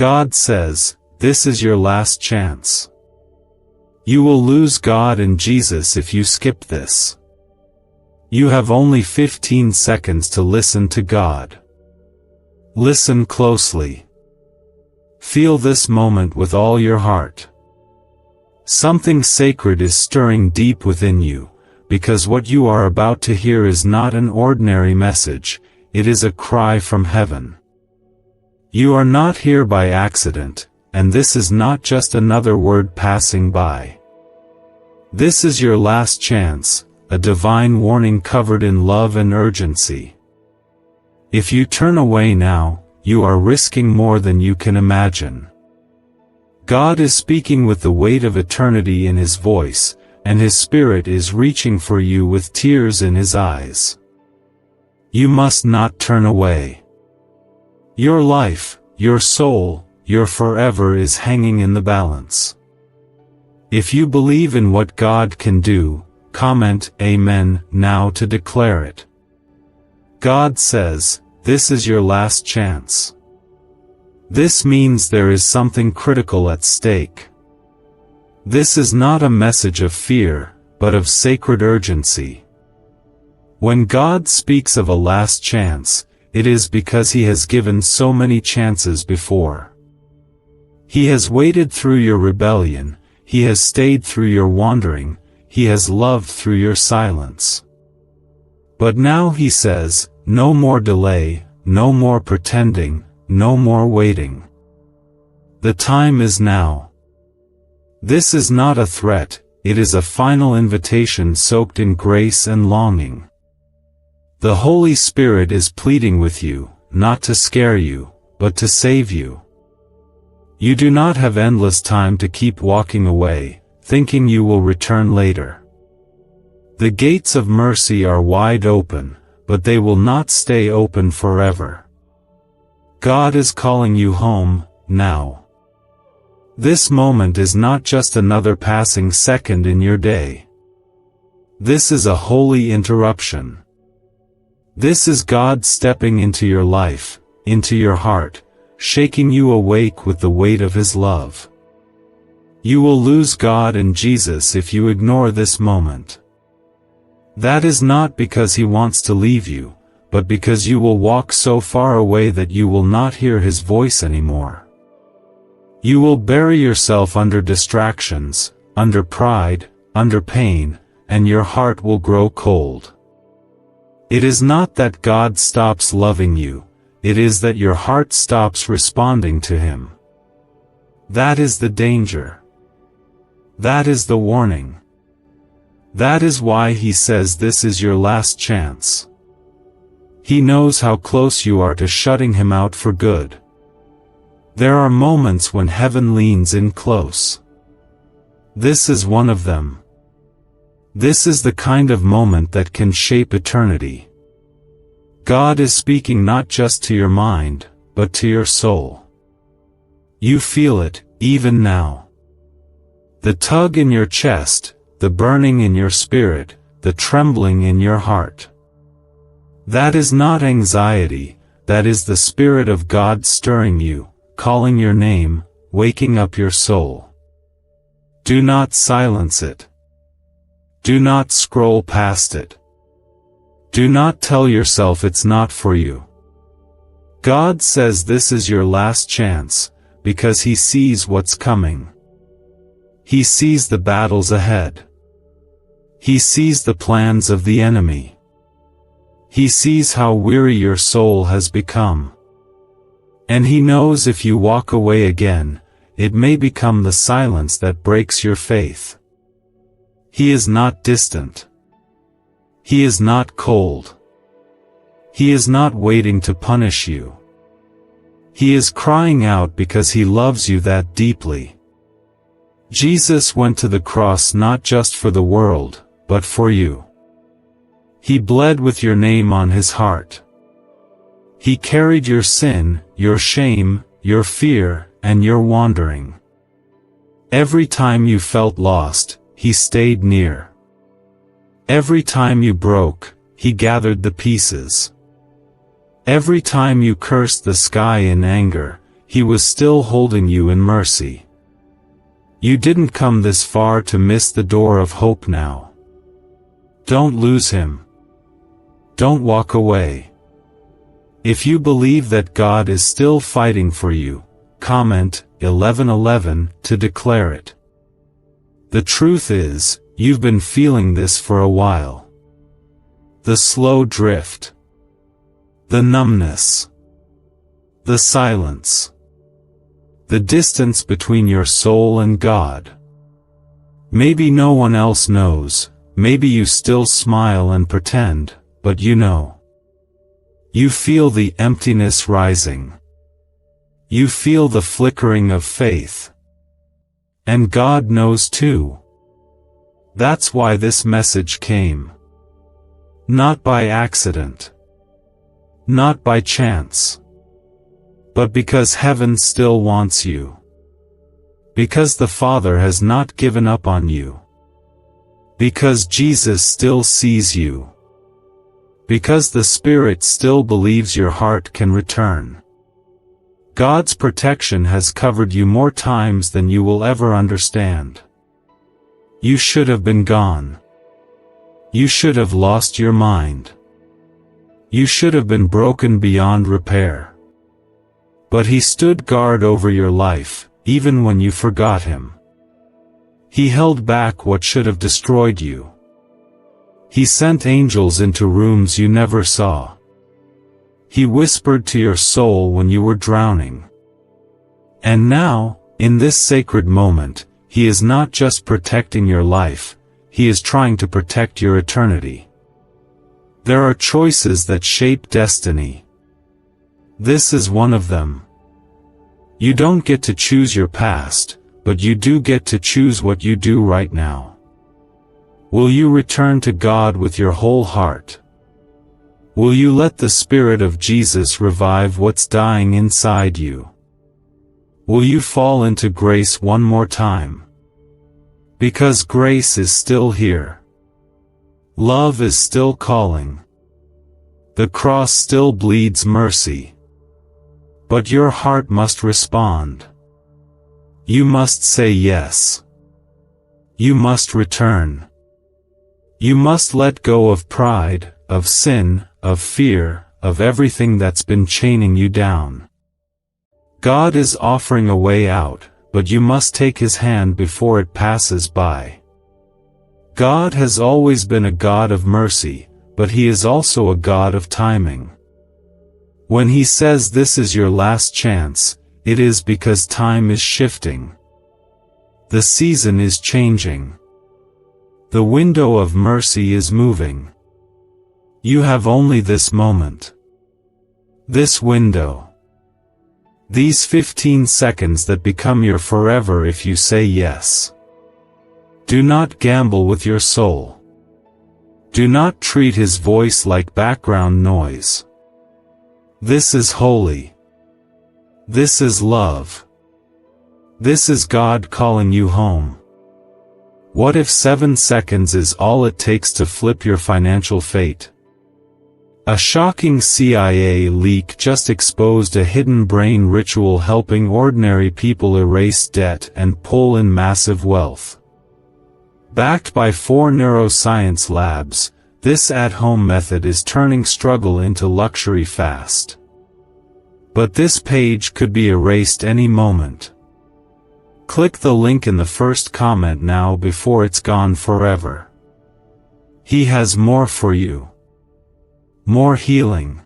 God says, this is your last chance. You will lose God and Jesus if you skip this. You have only 15 seconds to listen to God. Listen closely. Feel this moment with all your heart. Something sacred is stirring deep within you, because what you are about to hear is not an ordinary message, it is a cry from heaven. You are not here by accident, and this is not just another word passing by. This is your last chance, a divine warning covered in love and urgency. If you turn away now, you are risking more than you can imagine. God is speaking with the weight of eternity in His voice, and His Spirit is reaching for you with tears in His eyes. You must not turn away. Your life, your soul, your forever is hanging in the balance. If you believe in what God can do, comment Amen now to declare it. God says, this is your last chance. This means there is something critical at stake. This is not a message of fear, but of sacred urgency. When God speaks of a last chance, it is because He has given so many chances before. He has waited through your rebellion, He has stayed through your wandering, He has loved through your silence. But now He says, no more delay, no more pretending, no more waiting. The time is now. This is not a threat, it is a final invitation soaked in grace and longing. The Holy Spirit is pleading with you, not to scare you, but to save you. You do not have endless time to keep walking away, thinking you will return later. The gates of mercy are wide open, but they will not stay open forever. God is calling you home, now. This moment is not just another passing second in your day. This is a holy interruption. This is God stepping into your life, into your heart, shaking you awake with the weight of His love. You will lose God and Jesus if you ignore this moment. That is not because He wants to leave you, but because you will walk so far away that you will not hear His voice anymore. You will bury yourself under distractions, under pride, under pain, and your heart will grow cold. It is not that God stops loving you, it is that your heart stops responding to Him. That is the danger. That is the warning. That is why He says this is your last chance. He knows how close you are to shutting Him out for good. There are moments when heaven leans in close. This is one of them. This is the kind of moment that can shape eternity. God is speaking not just to your mind, but to your soul. You feel it, even now. The tug in your chest, the burning in your spirit, the trembling in your heart. That is not anxiety, that is the Spirit of God stirring you, calling your name, waking up your soul. Do not silence it. Do not scroll past it. Do not tell yourself it's not for you. God says this is your last chance, because He sees what's coming. He sees the battles ahead. He sees the plans of the enemy. He sees how weary your soul has become. And He knows if you walk away again, it may become the silence that breaks your faith. He is not distant. He is not cold. He is not waiting to punish you. He is crying out because He loves you that deeply. Jesus went to the cross not just for the world, but for you. He bled with your name on His heart. He carried your sin, your shame, your fear, and your wandering. Every time you felt lost, He stayed near. Every time you broke, He gathered the pieces. Every time you cursed the sky in anger, He was still holding you in mercy. You didn't come this far to miss the door of hope now. Don't lose Him. Don't walk away. If you believe that God is still fighting for you, comment 11:11 to declare it. The truth is, you've been feeling this for a while. The slow drift. The numbness. The silence. The distance between your soul and God. Maybe no one else knows, maybe you still smile and pretend, but you know. You feel the emptiness rising. You feel the flickering of faith. And God knows too. That's why this message came. Not by accident. Not by chance. But because heaven still wants you. Because the Father has not given up on you. Because Jesus still sees you. Because the Spirit still believes your heart can return. God's protection has covered you more times than you will ever understand. You should have been gone. You should have lost your mind. You should have been broken beyond repair. But He stood guard over your life, even when you forgot Him. He held back what should have destroyed you. He sent angels into rooms you never saw. He whispered to your soul when you were drowning. And now, in this sacred moment, He is not just protecting your life, He is trying to protect your eternity. There are choices that shape destiny. This is one of them. You don't get to choose your past, but you do get to choose what you do right now. Will you return to God with your whole heart? Will you let the Spirit of Jesus revive what's dying inside you? Will you fall into grace one more time? Because grace is still here. Love is still calling. The cross still bleeds mercy. But your heart must respond. You must say yes. You must return. You must let go of pride, of sin, of fear, of everything that's been chaining you down. God is offering a way out, but you must take His hand before it passes by. God has always been a God of mercy, but He is also a God of timing. When He says this is your last chance, it is because time is shifting. The season is changing. The window of mercy is moving. You have only this moment. This window. These 15 seconds that become your forever if you say yes. Do not gamble with your soul. Do not treat His voice like background noise. This is holy. This is love. This is God calling you home. What if 7 seconds is all it takes to flip your financial fate? A shocking CIA leak just exposed a hidden brain ritual helping ordinary people erase debt and pull in massive wealth. Backed by 4 neuroscience labs, this at-home method is turning struggle into luxury fast. But this page could be erased any moment. Click the link in the first comment now before it's gone forever. He has more for you. More healing.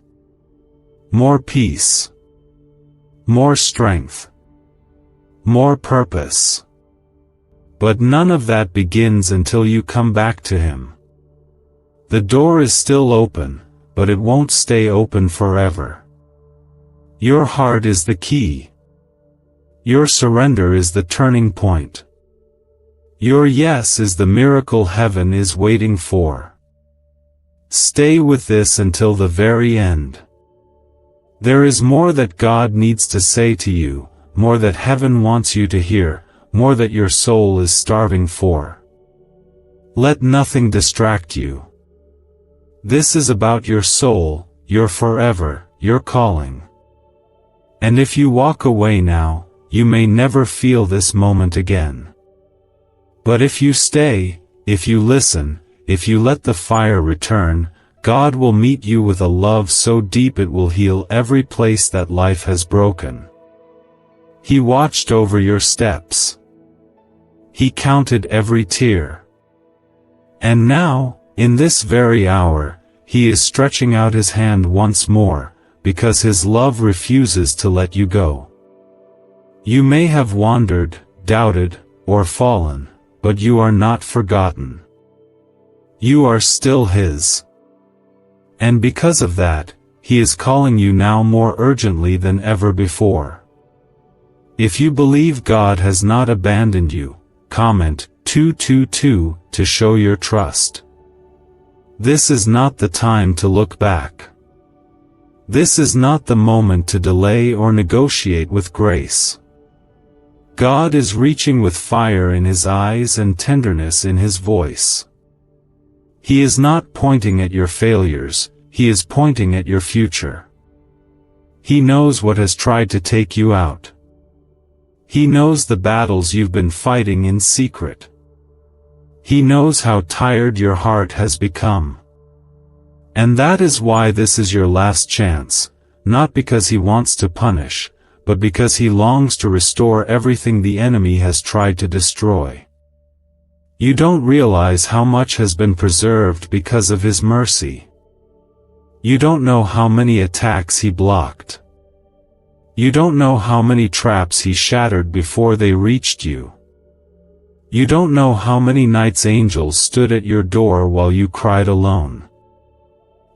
More peace. More strength. More purpose. But none of that begins until you come back to Him. The door is still open, but it won't stay open forever. Your heart is the key. Your surrender is the turning point. Your yes is the miracle heaven is waiting for. Stay with this until the very end. There is more that God needs to say to you, more that heaven wants you to hear, more that your soul is starving for. Let nothing distract you. This is about your soul, your forever, your calling. And if you walk away now, you may never feel this moment again. But if you stay, if you listen, if you let the fire return, God will meet you with a love so deep it will heal every place that life has broken. He watched over your steps. He counted every tear. And now, in this very hour, He is stretching out His hand once more, because His love refuses to let you go. You may have wandered, doubted, or fallen, but you are not forgotten. You are still His. And because of that, He is calling you now more urgently than ever before. If you believe God has not abandoned you, comment 222 to show your trust. This is not the time to look back. This is not the moment to delay or negotiate with grace. God is reaching with fire in His eyes and tenderness in His voice. He is not pointing at your failures, He is pointing at your future. He knows what has tried to take you out. He knows the battles you've been fighting in secret. He knows how tired your heart has become. And that is why this is your last chance, not because He wants to punish, but because He longs to restore everything the enemy has tried to destroy. You don't realize how much has been preserved because of His mercy. You don't know how many attacks He blocked. You don't know how many traps He shattered before they reached you. You don't know how many nights angels stood at your door while you cried alone.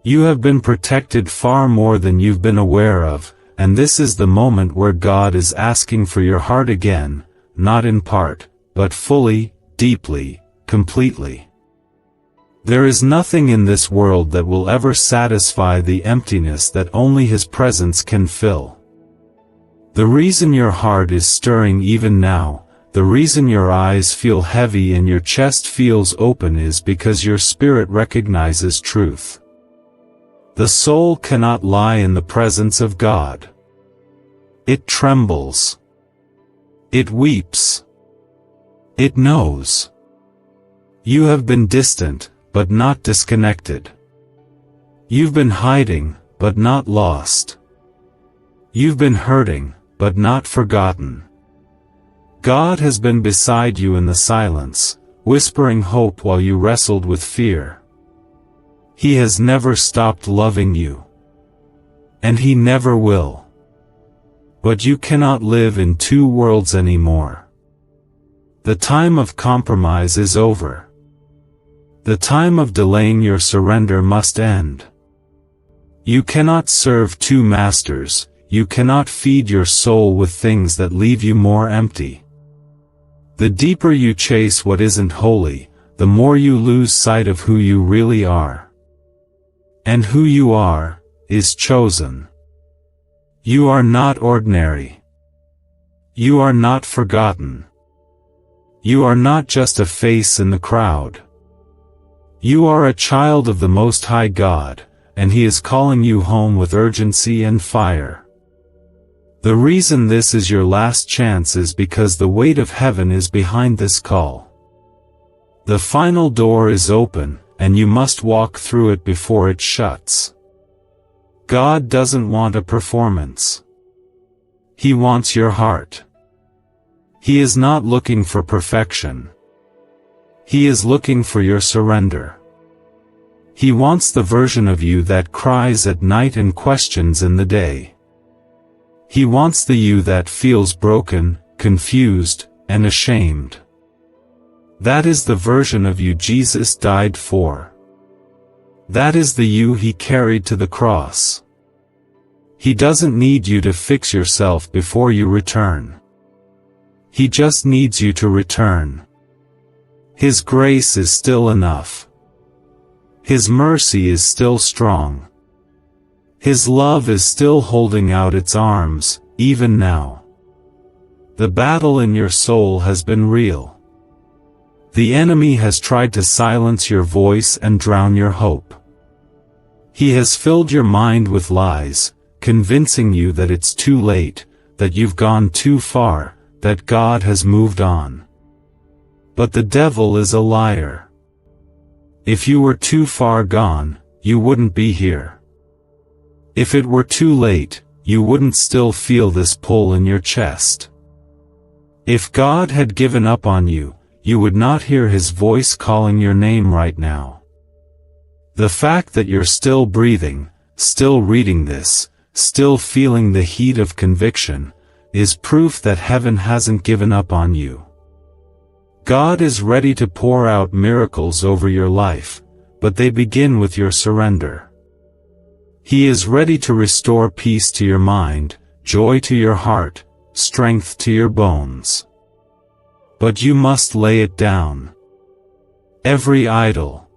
You have been protected far more than you've been aware of, and this is the moment where God is asking for your heart again, not in part, but fully, deeply, completely. There is nothing in this world that will ever satisfy the emptiness that only His presence can fill. The reason your heart is stirring even now, the reason your eyes feel heavy and your chest feels open is because your spirit recognizes truth. The soul cannot lie in the presence of God. It trembles. It weeps. It knows. You have been distant, but not disconnected. You've been hiding, but not lost. You've been hurting, but not forgotten. God has been beside you in the silence, whispering hope while you wrestled with fear. He has never stopped loving you. And He never will. But you cannot live in two worlds anymore. The time of compromise is over. The time of delaying your surrender must end. You cannot serve two masters, you cannot feed your soul with things that leave you more empty. The deeper you chase what isn't holy, the more you lose sight of who you really are. And who you are, is chosen. You are not ordinary. You are not forgotten. You are not just a face in the crowd. You are a child of the Most High God, and He is calling you home with urgency and fire. The reason this is your last chance is because the weight of heaven is behind this call. The final door is open, and you must walk through it before it shuts. God doesn't want a performance. He wants your heart. He is not looking for perfection. He is looking for your surrender. He wants the version of you that cries at night and questions in the day. He wants the you that feels broken, confused, and ashamed. That is the version of you Jesus died for. That is the you He carried to the cross. He doesn't need you to fix yourself before you return. He just needs you to return. His grace is still enough. His mercy is still strong. His love is still holding out its arms, even now. The battle in your soul has been real. The enemy has tried to silence your voice and drown your hope. He has filled your mind with lies, convincing you that it's too late, that you've gone too far, that God has moved on. But the devil is a liar. If you were too far gone, you wouldn't be here. If it were too late, you wouldn't still feel this pull in your chest. If God had given up on you, you would not hear His voice calling your name right now. The fact that you're still breathing, still reading this, still feeling the heat of conviction, is proof that heaven hasn't given up on you. God is ready to pour out miracles over your life, but they begin with your surrender. He is ready to restore peace to your mind, joy to your heart, strength to your bones. But you must lay it down. Every idol,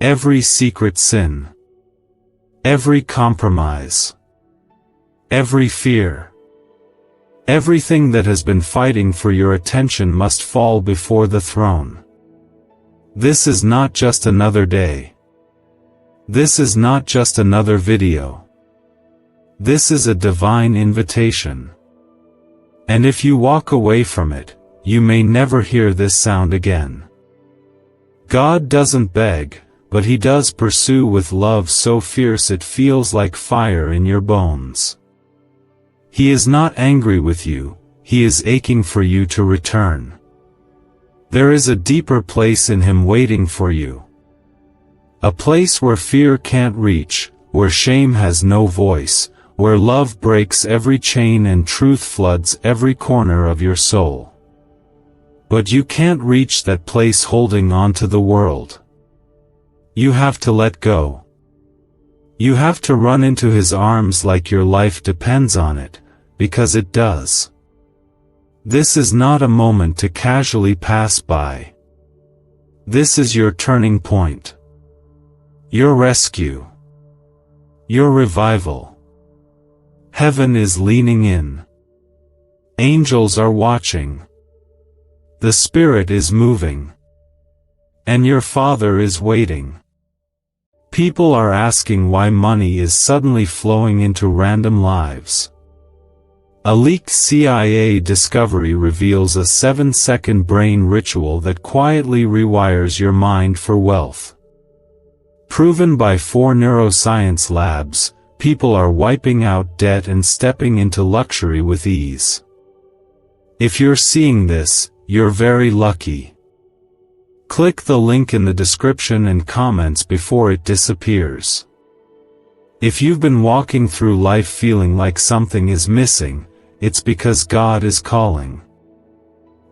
every secret sin, every compromise, every fear, everything that has been fighting for your attention must fall before the throne. This is not just another day. This is not just another video. This is a divine invitation. And if you walk away from it, you may never hear this sound again. God doesn't beg, but He does pursue with love so fierce it feels like fire in your bones. He is not angry with you, He is aching for you to return. There is a deeper place in Him waiting for you. A place where fear can't reach, where shame has no voice, where love breaks every chain and truth floods every corner of your soul. But you can't reach that place holding on to the world. You have to let go. You have to run into His arms like your life depends on it, because it does. This is not a moment to casually pass by. This is your turning point. Your rescue. Your revival. Heaven is leaning in. Angels are watching. The Spirit is moving. And your Father is waiting. People are asking why money is suddenly flowing into random lives. A leaked CIA discovery reveals a 7-second brain ritual that quietly rewires your mind for wealth. Proven by 4 neuroscience labs, people are wiping out debt and stepping into luxury with ease. If you're seeing this, you're very lucky. Click the link in the description and comments before it disappears. If you've been walking through life feeling like something is missing, it's because God is calling.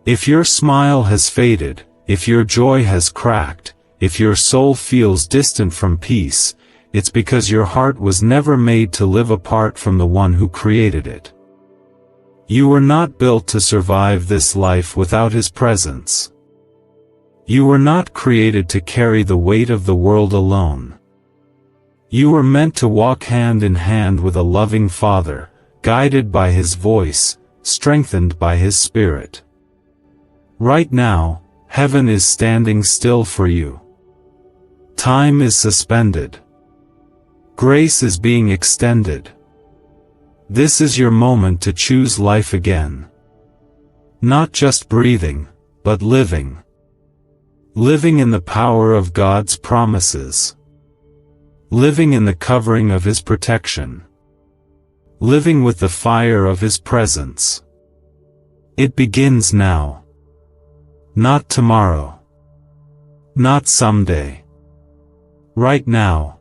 If your smile has faded, if your joy has cracked, if your soul feels distant from peace, it's because your heart was never made to live apart from the one who created it. You were not built to survive this life without His presence. You were not created to carry the weight of the world alone. You were meant to walk hand in hand with a loving Father, guided by His voice, strengthened by His Spirit. Right now, heaven is standing still for you. Time is suspended. Grace is being extended. This is your moment to choose life again. Not just breathing, but living. Living in the power of God's promises. Living in the covering of His protection. Living with the fire of His presence. It begins now. Not tomorrow. Not someday. Right now.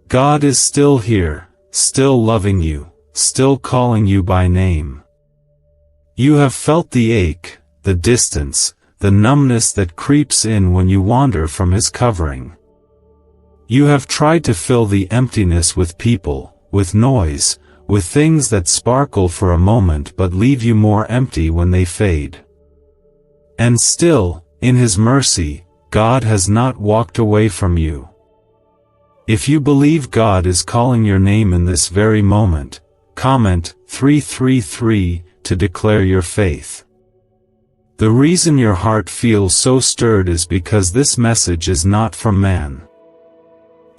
God is still here, still loving you, still calling you by name. You have felt the ache, the distance, the numbness that creeps in when you wander from His covering. You have tried to fill the emptiness with people, with noise, with things that sparkle for a moment but leave you more empty when they fade. And still, in His mercy, God has not walked away from you. If you believe God is calling your name in this very moment, comment 333 to declare your faith. The reason your heart feels so stirred is because this message is not from man.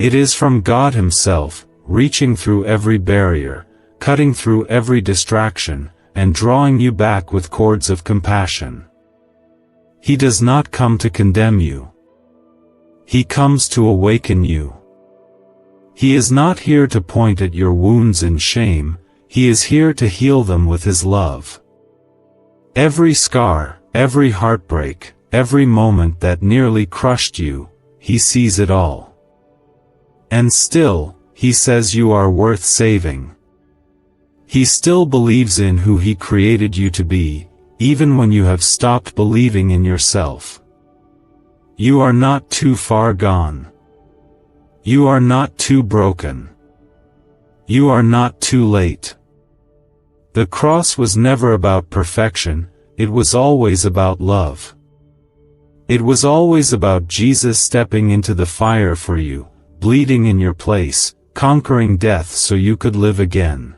It is from God Himself, reaching through every barrier, cutting through every distraction, and drawing you back with cords of compassion. He does not come to condemn you. He comes to awaken you. He is not here to point at your wounds in shame, he is here to heal them with his love. Every scar, every heartbreak, every moment that nearly crushed you, he sees it all. And still, he says you are worth saving. He still believes in who he created you to be, even when you have stopped believing in yourself. You are not too far gone. You are not too broken. You are not too late. The cross was never about perfection, it was always about love. It was always about Jesus stepping into the fire for you, bleeding in your place, conquering death so you could live again.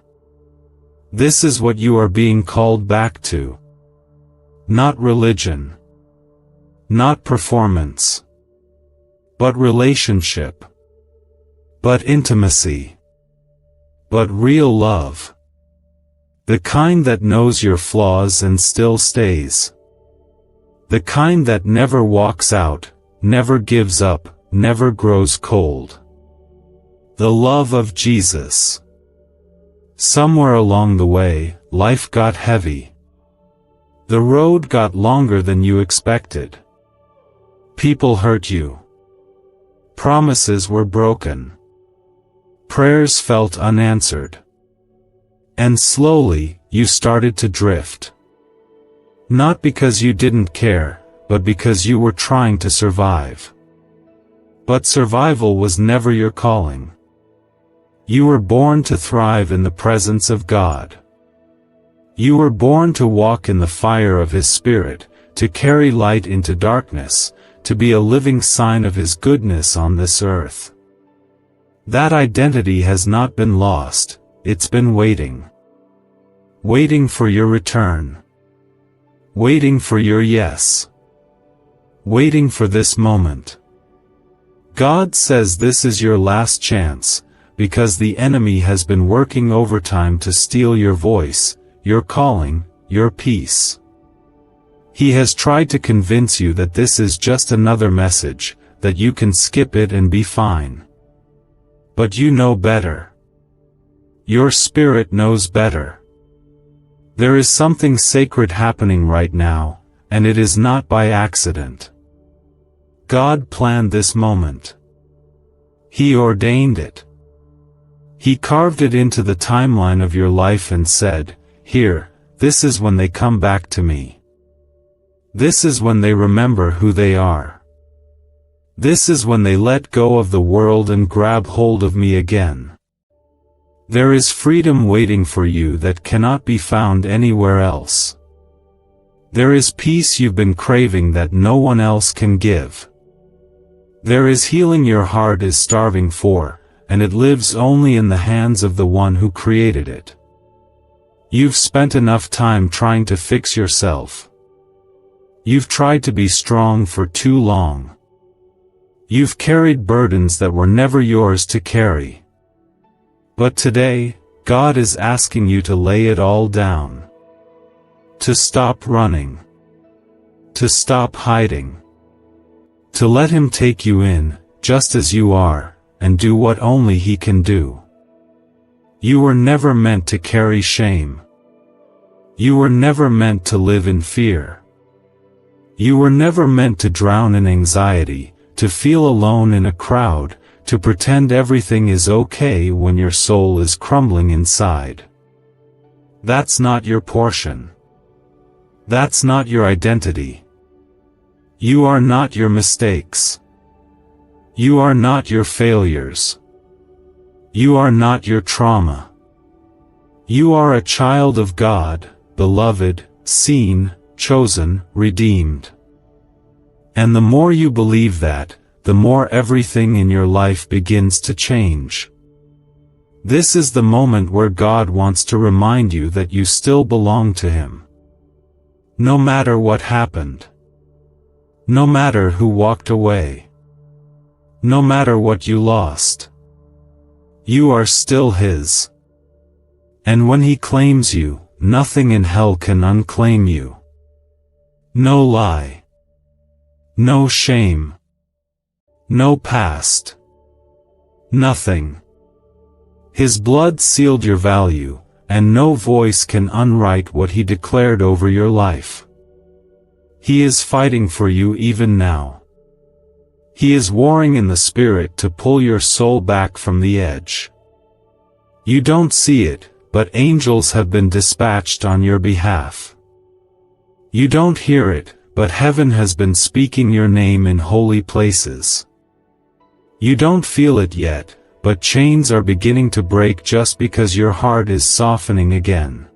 This is what you are being called back to. Not religion. Not performance. But relationship. But intimacy. But real love. The kind that knows your flaws and still stays. The kind that never walks out, never gives up, never grows cold. The love of Jesus. Somewhere along the way, life got heavy. The road got longer than you expected. People hurt you. Promises were broken. Prayers felt unanswered. And slowly, you started to drift. Not because you didn't care, but because you were trying to survive. But survival was never your calling. You were born to thrive in the presence of God. You were born to walk in the fire of His Spirit, to carry light into darkness, to be a living sign of His goodness on this earth. That identity has not been lost, it's been waiting. Waiting for your return. Waiting for your yes. Waiting for this moment. God says this is your last chance, because the enemy has been working overtime to steal your voice, your calling, your peace. He has tried to convince you that this is just another message, that you can skip it and be fine. But you know better. Your spirit knows better. There is something sacred happening right now, and it is not by accident. God planned this moment. He ordained it. He carved it into the timeline of your life and said, "Here, this is when they come back to me. This is when they remember who they are. This is when they let go of the world and grab hold of me again." There is freedom waiting for you that cannot be found anywhere else. There is peace you've been craving that no one else can give. There is healing your heart is starving for, and it lives only in the hands of the one who created it. You've spent enough time trying to fix yourself. You've tried to be strong for too long. You've carried burdens that were never yours to carry. But today, God is asking you to lay it all down. To stop running. To stop hiding. To let Him take you in, just as you are, and do what only He can do. You were never meant to carry shame. You were never meant to live in fear. You were never meant to drown in anxiety, to feel alone in a crowd, to pretend everything is okay when your soul is crumbling inside. That's not your portion. That's not your identity. You are not your mistakes. You are not your failures. You are not your trauma. You are a child of God, beloved, seen, chosen, redeemed. And the more you believe that, the more everything in your life begins to change. This is the moment where God wants to remind you that you still belong to Him. No matter what happened. No matter who walked away. No matter what you lost. You are still His. And when He claims you, nothing in hell can unclaim you. No lie. No shame. No past. Nothing. His blood sealed your value, and no voice can unwrite what He declared over your life. He is fighting for you even now. He is warring in the Spirit to pull your soul back from the edge. You don't see it, but angels have been dispatched on your behalf. You don't hear it, but heaven has been speaking your name in holy places. You don't feel it yet, but chains are beginning to break just because your heart is softening again.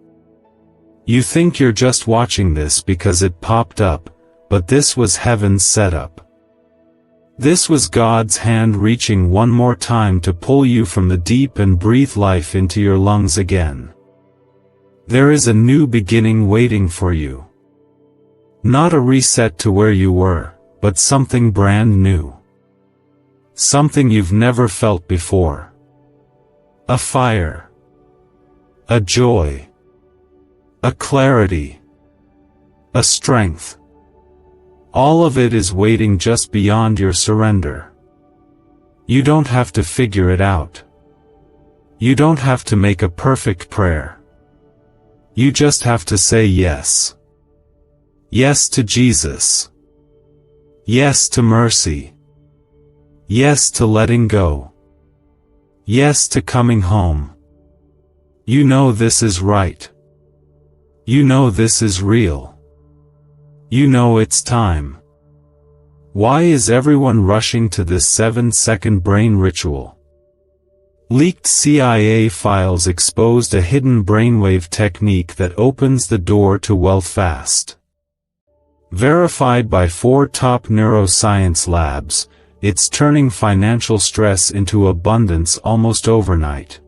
You think you're just watching this because it popped up, but this was heaven's setup. This was God's hand reaching one more time to pull you from the deep and breathe life into your lungs again. There is a new beginning waiting for you. Not a reset to where you were, but something brand new. Something you've never felt before. A fire. A joy. A clarity. A strength. All of it is waiting just beyond your surrender. You don't have to figure it out. You don't have to make a perfect prayer. You just have to say yes. Yes to Jesus. Yes to mercy. Yes to letting go. Yes to coming home. You know this is right. You know this is real. You know it's time. Why is everyone rushing to this 7-second brain ritual? Leaked CIA files exposed a hidden brainwave technique that opens the door to wealth fast. Verified by 4 top neuroscience labs, it's turning financial stress into abundance almost overnight.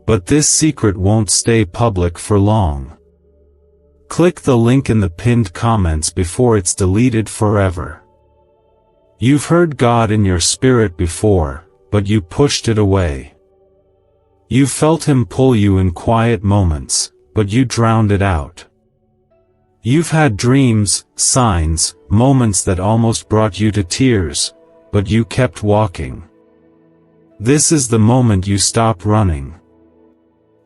But this secret won't stay public for long. Click the link in the pinned comments before it's deleted forever. You've heard God in your spirit before, but you pushed it away. You felt Him pull you in quiet moments, but you drowned it out. You've had dreams, signs, moments that almost brought you to tears, but you kept walking. This is the moment you stop running.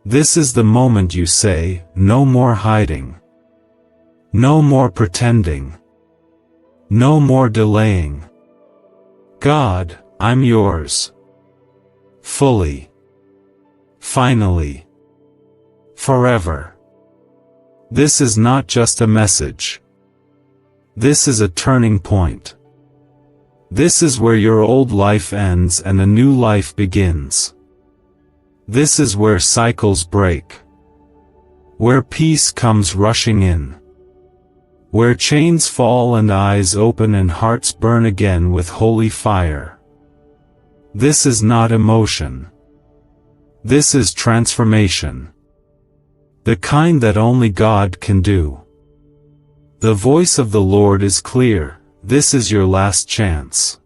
This is the moment you say, no more hiding. No more pretending. No more delaying. God, I'm yours. Fully. Finally. Forever. This is not just a message. This is a turning point. This is where your old life ends and a new life begins. This is where cycles break. Where peace comes rushing in. Where chains fall and eyes open and hearts burn again with holy fire. This is not emotion. This is transformation. The kind that only God can do. The voice of the Lord is clear, this is your last chance.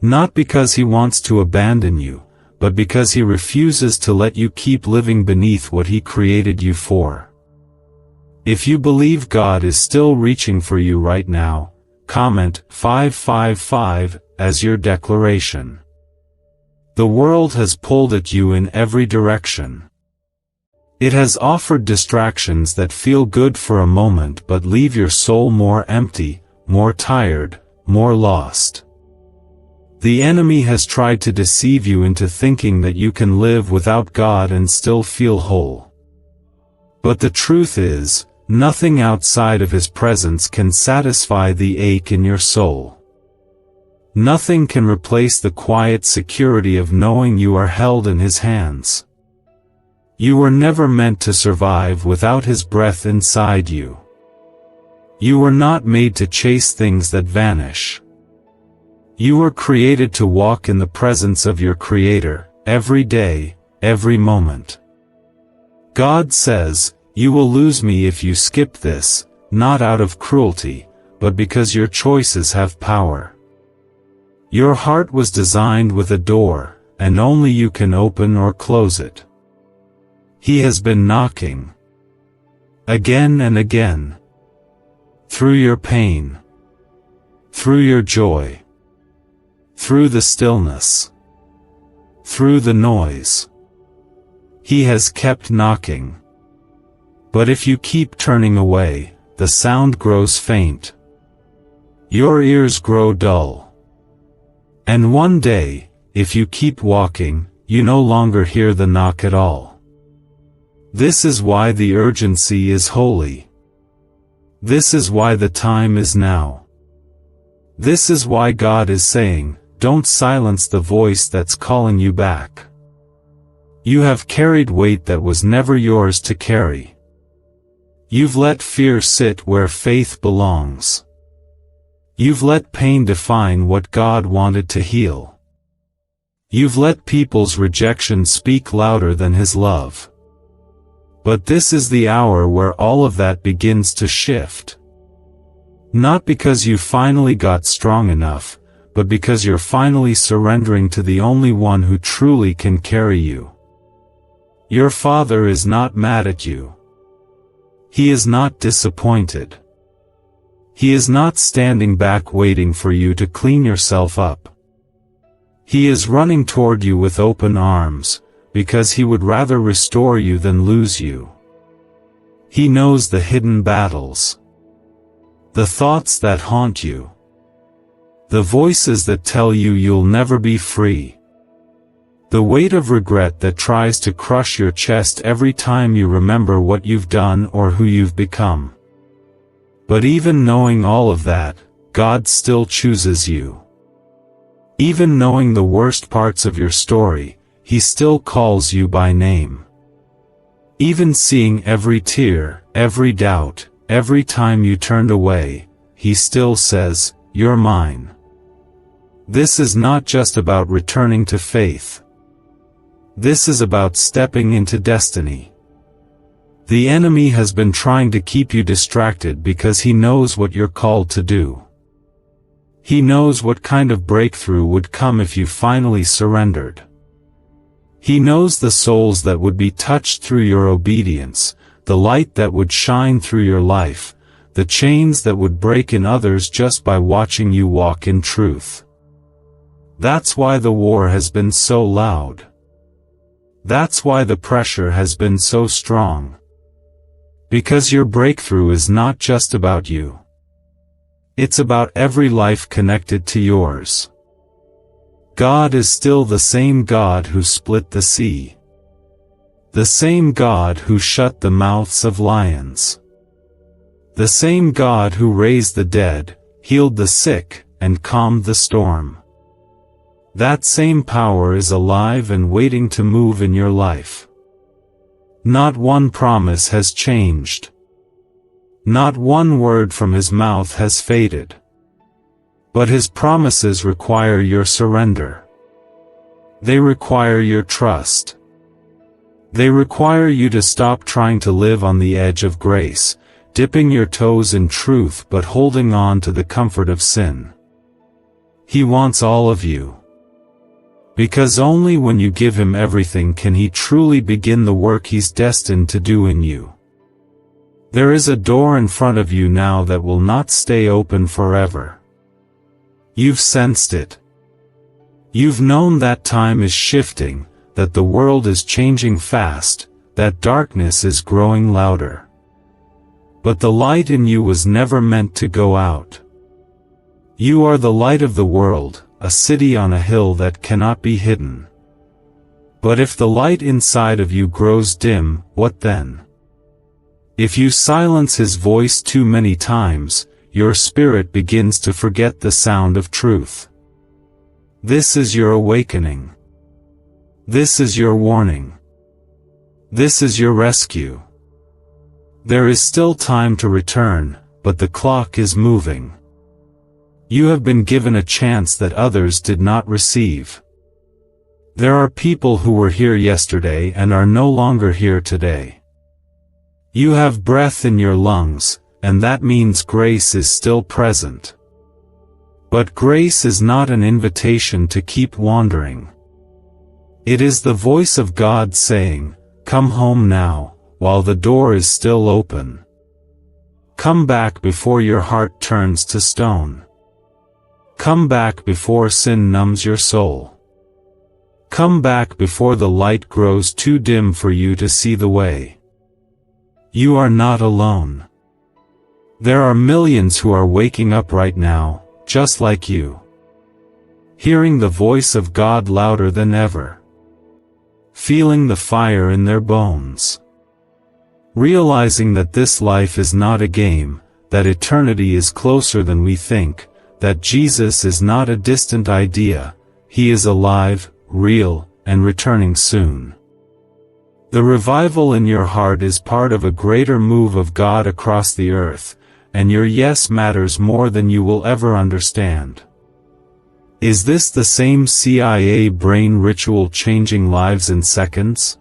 Not because He wants to abandon you, but because He refuses to let you keep living beneath what He created you for. If you believe God is still reaching for you right now, comment 555 as your declaration. The world has pulled at you in every direction. It has offered distractions that feel good for a moment but leave your soul more empty, more tired, more lost. The enemy has tried to deceive you into thinking that you can live without God and still feel whole. But the truth is, nothing outside of His presence can satisfy the ache in your soul. Nothing can replace the quiet security of knowing you are held in His hands. You were never meant to survive without His breath inside you. You were not made to chase things that vanish. You were created to walk in the presence of your Creator, every day, every moment. God says, you will lose me if you skip this, not out of cruelty, but because your choices have power. Your heart was designed with a door, and only you can open or close it. He has been knocking. Again and again. Through your pain. Through your joy. Through the stillness. Through the noise. He has kept knocking. But if you keep turning away, the sound grows faint. Your ears grow dull. And one day, if you keep walking, you no longer hear the knock at all. This is why the urgency is holy. This is why the time is now. This is why God is saying, don't silence the voice that's calling you back. You have carried weight that was never yours to carry. You've let fear sit where faith belongs. You've let pain define what God wanted to heal. You've let people's rejection speak louder than His love. But this is the hour where all of that begins to shift. Not because you finally got strong enough, but because you're finally surrendering to the only one who truly can carry you. Your Father is not mad at you. He is not disappointed. He is not standing back waiting for you to clean yourself up. He is running toward you with open arms, because He would rather restore you than lose you. He knows the hidden battles. The thoughts that haunt you. The voices that tell you you'll never be free. The weight of regret that tries to crush your chest every time you remember what you've done or who you've become. But even knowing all of that, God still chooses you. Even knowing the worst parts of your story, He still calls you by name. Even seeing every tear, every doubt, every time you turned away, He still says, "You're mine." This is not just about returning to faith. This is about stepping into destiny. The enemy has been trying to keep you distracted because he knows what you're called to do. He knows what kind of breakthrough would come if you finally surrendered. He knows the souls that would be touched through your obedience, the light that would shine through your life, the chains that would break in others just by watching you walk in truth. That's why the war has been so loud. That's why the pressure has been so strong. Because your breakthrough is not just about you. It's about every life connected to yours. God is still the same God who split the sea. The same God who shut the mouths of lions. The same God who raised the dead, healed the sick, and calmed the storm. That same power is alive and waiting to move in your life. Not one promise has changed. Not one word from His mouth has faded. But His promises require your surrender. They require your trust. They require you to stop trying to live on the edge of grace, dipping your toes in truth but holding on to the comfort of sin. He wants all of you. Because only when you give Him everything can He truly begin the work He's destined to do in you. There is a door in front of you now that will not stay open forever. You've sensed it. You've known that time is shifting, that the world is changing fast, that darkness is growing louder. But the light in you was never meant to go out. You are the light of the world, a city on a hill that cannot be hidden. But if the light inside of you grows dim, what then? If you silence His voice too many times, your spirit begins to forget the sound of truth. This is your awakening. This is your warning. This is your rescue. There is still time to return, but the clock is moving. You have been given a chance that others did not receive. There are people who were here yesterday and are no longer here today. You have breath in your lungs, and that means grace is still present. But grace is not an invitation to keep wandering. It is the voice of God saying, "Come home now, while the door is still open. Come back before your heart turns to stone. Come back before sin numbs your soul. Come back before the light grows too dim for you to see the way." You are not alone. There are millions who are waking up right now, just like you. Hearing the voice of God louder than ever. Feeling the fire in their bones. Realizing that this life is not a game, that eternity is closer than we think, that Jesus is not a distant idea, He is alive, real, and returning soon. The revival in your heart is part of a greater move of God across the earth, and your yes matters more than you will ever understand. Is this the same CIA brain ritual changing lives in seconds?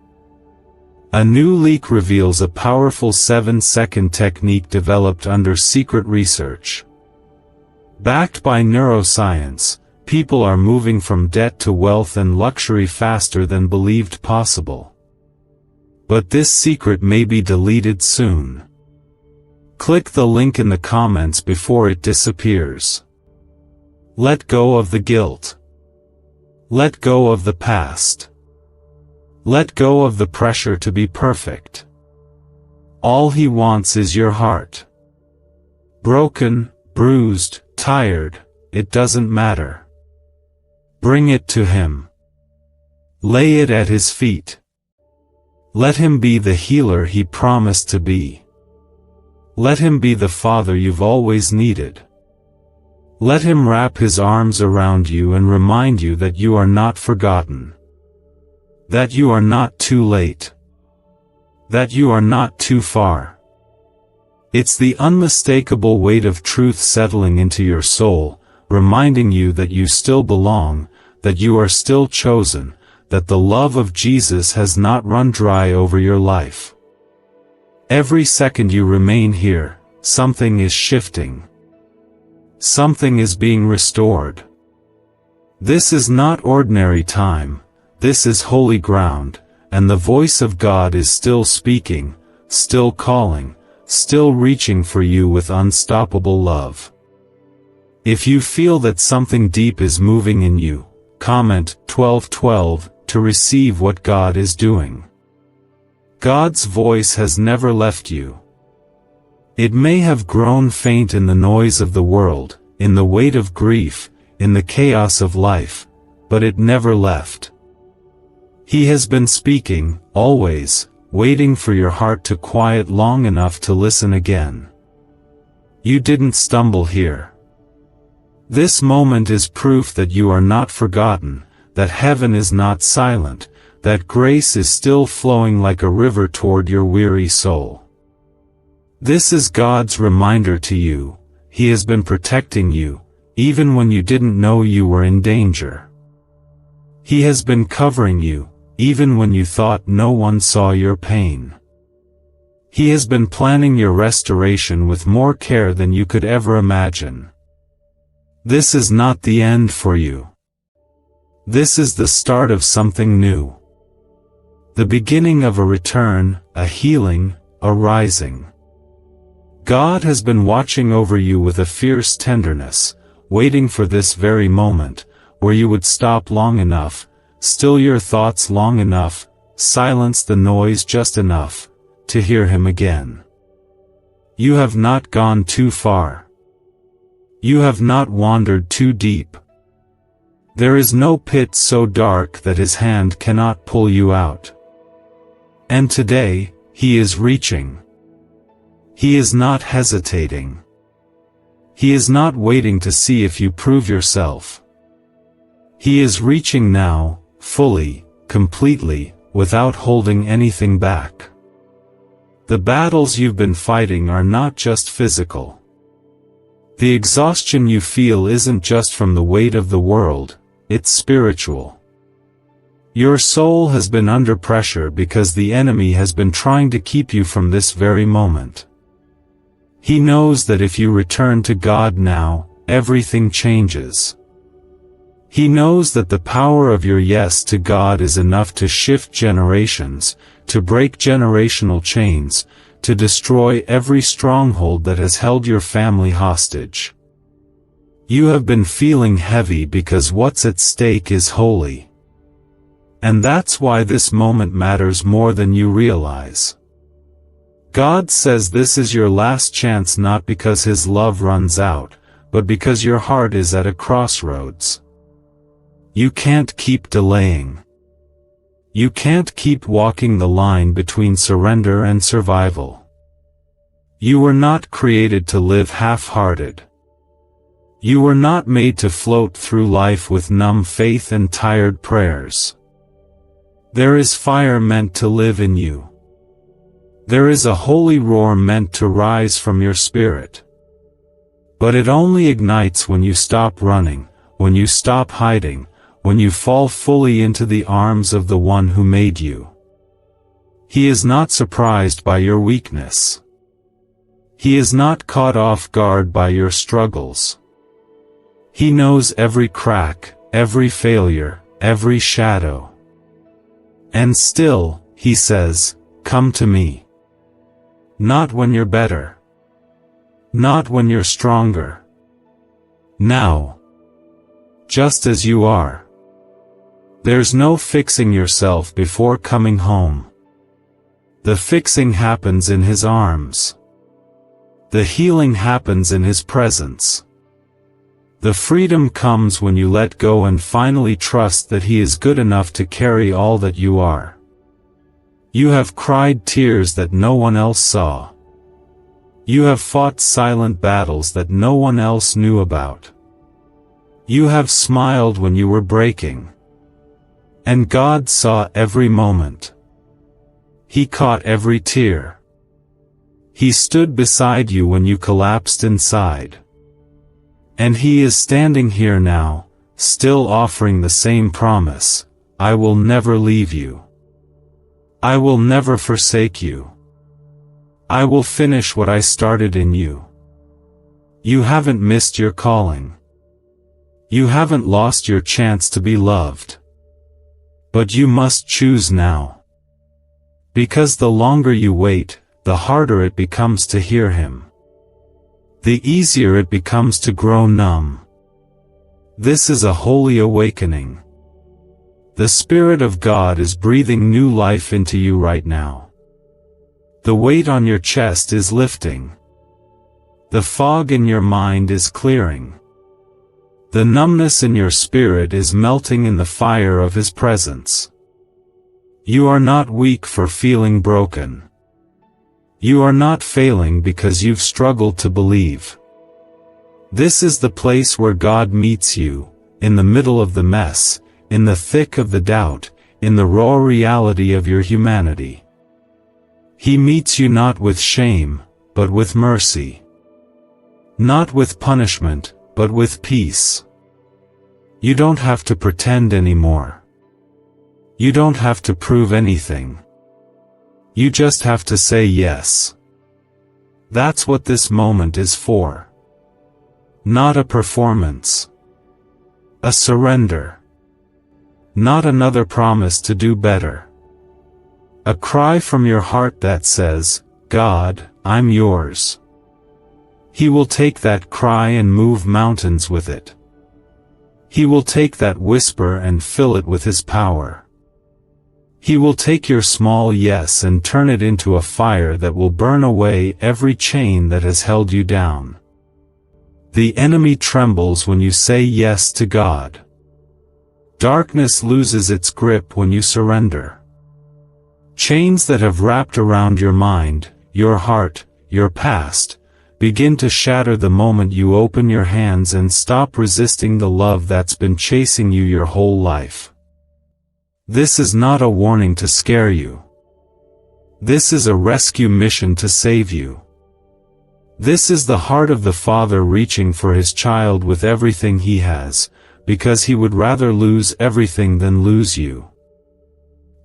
A new leak reveals a powerful 7-second technique developed under secret research. Backed by neuroscience, people are moving from debt to wealth and luxury faster than believed possible. But this secret may be deleted soon. Click the link in the comments before it disappears. Let go of the guilt. Let go of the past. Let go of the pressure to be perfect. All He wants is your heart. Broken, bruised, tired, it doesn't matter. Bring it to Him. Lay it at His feet. Let Him be the healer He promised to be. Let Him be the Father you've always needed. Let Him wrap His arms around you and remind you that you are not forgotten. That you are not too late. That you are not too far. It's the unmistakable weight of truth settling into your soul, reminding you that you still belong, that you are still chosen, that the love of Jesus has not run dry over your life. Every second you remain here, something is shifting. Something is being restored. This is not ordinary time, this is holy ground, and the voice of God is still speaking, still calling, still reaching for you with unstoppable love. If you feel that something deep is moving in you, comment 1212 to receive what God is doing. God's voice has never left you. It may have grown faint in the noise of the world, in the weight of grief, in the chaos of life, but it never left. He has been speaking, always, waiting for your heart to quiet long enough to listen again. You didn't stumble here. This moment is proof that you are not forgotten, that heaven is not silent, that grace is still flowing like a river toward your weary soul. This is God's reminder to you. He has been protecting you, even when you didn't know you were in danger. He has been covering you, even when you thought no one saw your pain. He has been planning your restoration with more care than you could ever imagine. This is not the end for you. This is the start of something new. The beginning of a return, a healing, a rising. God has been watching over you with a fierce tenderness, waiting for this very moment, where you would stop long enough, still your thoughts long enough, silence the noise just enough, to hear Him again. You have not gone too far. You have not wandered too deep. There is no pit so dark that His hand cannot pull you out. And today, He is reaching. He is not hesitating. He is not waiting to see if you prove yourself. He is reaching now, fully, completely, without holding anything back. The battles you've been fighting are not just physical. The exhaustion you feel isn't just from the weight of the world, it's spiritual. Your soul has been under pressure because the enemy has been trying to keep you from this very moment. He knows that if you return to God now, everything changes. He knows that the power of your yes to God is enough to shift generations, to break generational chains, to destroy every stronghold that has held your family hostage. You have been feeling heavy because what's at stake is holy. And that's why this moment matters more than you realize. God says this is your last chance, not because His love runs out, but because your heart is at a crossroads. You can't keep delaying. You can't keep walking the line between surrender and survival. You were not created to live half-hearted. You were not made to float through life with numb faith and tired prayers. There is fire meant to live in you. There is a holy roar meant to rise from your spirit. But it only ignites when you stop running, when you stop hiding, when you fall fully into the arms of the one who made you. He is not surprised by your weakness. He is not caught off guard by your struggles. He knows every crack, every failure, every shadow. And still, He says, "Come to me." Not when you're better. Not when you're stronger. Now. Just as you are. There's no fixing yourself before coming home. The fixing happens in His arms. The healing happens in His presence. The freedom comes when you let go and finally trust that He is good enough to carry all that you are. You have cried tears that no one else saw. You have fought silent battles that no one else knew about. You have smiled when you were breaking. And God saw every moment. He caught every tear. He stood beside you when you collapsed inside. And He is standing here now, still offering the same promise: I will never leave you. I will never forsake you. I will finish what I started in you. You haven't missed your calling. You haven't lost your chance to be loved. But you must choose now. Because the longer you wait, the harder it becomes to hear Him. The easier it becomes to grow numb. This is a holy awakening. The Spirit of God is breathing new life into you right now. The weight on your chest is lifting. The fog in your mind is clearing. The numbness in your spirit is melting in the fire of His presence. You are not weak for feeling broken. You are not failing because you've struggled to believe. This is the place where God meets you, in the middle of the mess, in the thick of the doubt, in the raw reality of your humanity. He meets you not with shame, but with mercy. Not with punishment, but with peace. You don't have to pretend anymore. You don't have to prove anything. You just have to say yes. That's what this moment is for. Not a performance. A surrender. Not another promise to do better. A cry from your heart that says, God, I'm yours. He will take that cry and move mountains with it. He will take that whisper and fill it with His power. He will take your small yes and turn it into a fire that will burn away every chain that has held you down. The enemy trembles when you say yes to God. Darkness loses its grip when you surrender. Chains that have wrapped around your mind, your heart, your past, begin to shatter the moment you open your hands and stop resisting the love that's been chasing you your whole life. This is not a warning to scare you. This is a rescue mission to save you. This is the heart of the Father reaching for His child with everything He has, because He would rather lose everything than lose you.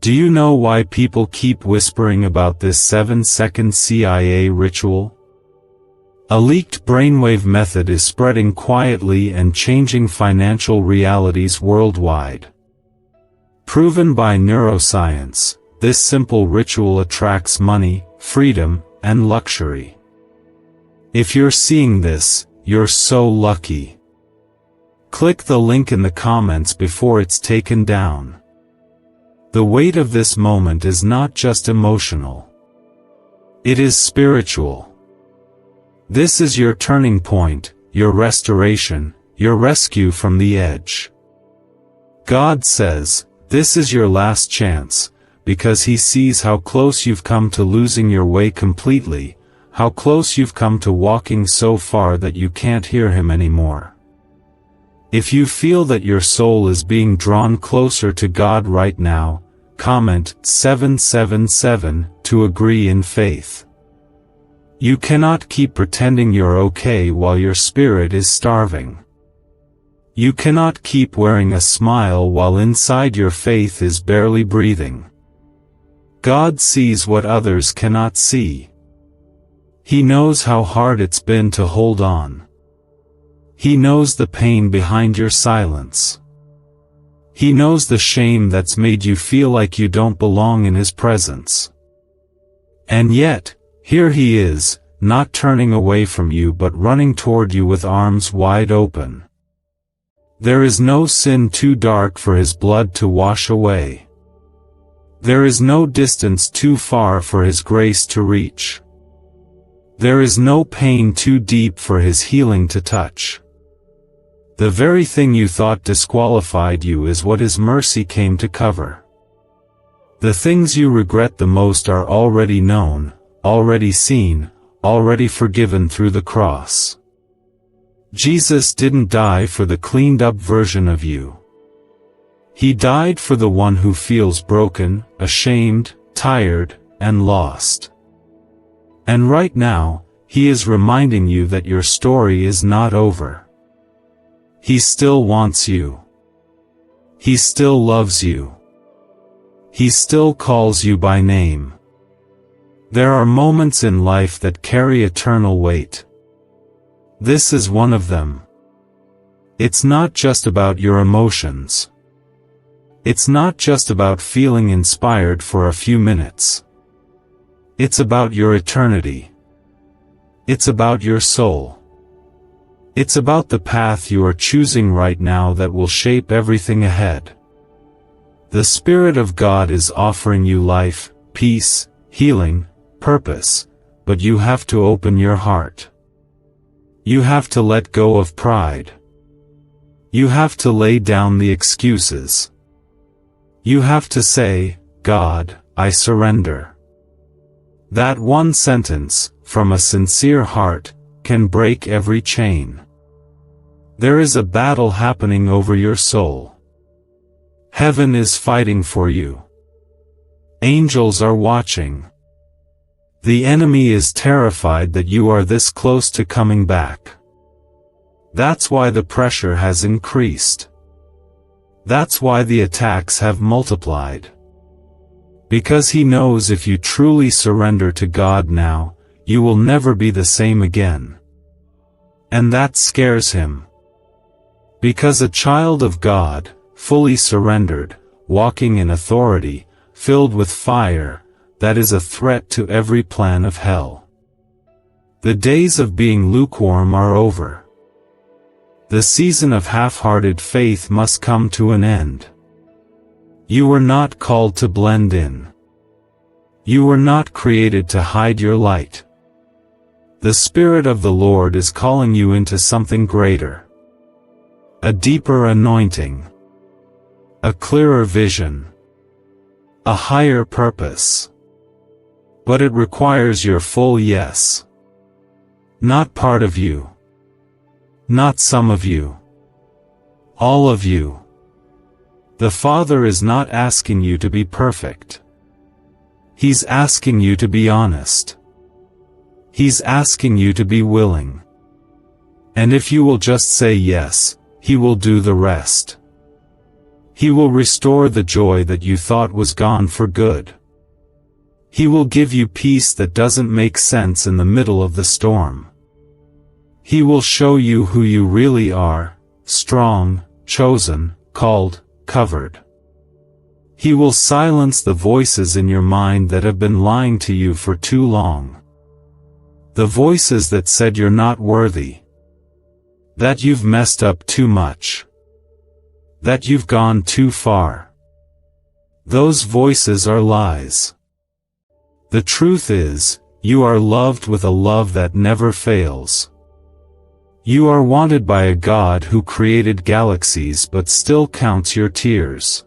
Do you know why people keep whispering about this 7-second CIA ritual? A leaked brainwave method is spreading quietly and changing financial realities worldwide. Proven by neuroscience, this simple ritual attracts money, freedom, and luxury. If you're seeing this, you're so lucky. Click the link in the comments before it's taken down. The weight of this moment is not just emotional. It is spiritual. This is your turning point, your restoration, your rescue from the edge. God says, this is your last chance, because He sees how close you've come to losing your way completely, how close you've come to walking so far that you can't hear Him anymore. If you feel that your soul is being drawn closer to God right now, comment 777 to agree in faith. You cannot keep pretending you're okay while your spirit is starving. You cannot keep wearing a smile while inside your faith is barely breathing. God sees what others cannot see. He knows how hard it's been to hold on. He knows the pain behind your silence. He knows the shame that's made you feel like you don't belong in His presence. And yet, here He is, not turning away from you but running toward you with arms wide open. There is no sin too dark for His blood to wash away. There is no distance too far for His grace to reach. There is no pain too deep for His healing to touch. The very thing you thought disqualified you is what His mercy came to cover. The things you regret the most are already known, already seen, already forgiven through the cross. Jesus didn't die for the cleaned-up version of you. He died for the one who feels broken, ashamed, tired, and lost. And right now, He is reminding you that your story is not over. He still wants you. He still loves you. He still calls you by name. There are moments in life that carry eternal weight. This is one of them. It's not just about your emotions. It's not just about feeling inspired for a few minutes. It's about your eternity. It's about your soul. It's about the path you are choosing right now that will shape everything ahead. The Spirit of God is offering you life, peace, healing, purpose, but you have to open your heart. You have to let go of pride. You have to lay down the excuses. You have to say, God, I surrender. That one sentence, from a sincere heart, can break every chain. There is a battle happening over your soul. Heaven is fighting for you. Angels are watching. The enemy is terrified that you are this close to coming back. That's why the pressure has increased. That's why the attacks have multiplied. Because he knows if you truly surrender to God now, you will never be the same again. And that scares him. Because a child of God, fully surrendered, walking in authority, filled with fire, that is a threat to every plan of hell. The days of being lukewarm are over. The season of half-hearted faith must come to an end. You were not called to blend in. You were not created to hide your light. The Spirit of the Lord is calling you into something greater. A deeper anointing. A clearer vision. A higher purpose. But it requires your full yes. Not part of you. Not some of you. All of you. The Father is not asking you to be perfect. He's asking you to be honest. He's asking you to be willing. And if you will just say yes, He will do the rest. He will restore the joy that you thought was gone for good. He will give you peace that doesn't make sense in the middle of the storm. He will show you who you really are, strong, chosen, called, covered. He will silence the voices in your mind that have been lying to you for too long. The voices that said you're not worthy, that you've messed up too much, that you've gone too far. Those voices are lies. The truth is, you are loved with a love that never fails. You are wanted by a God who created galaxies but still counts your tears.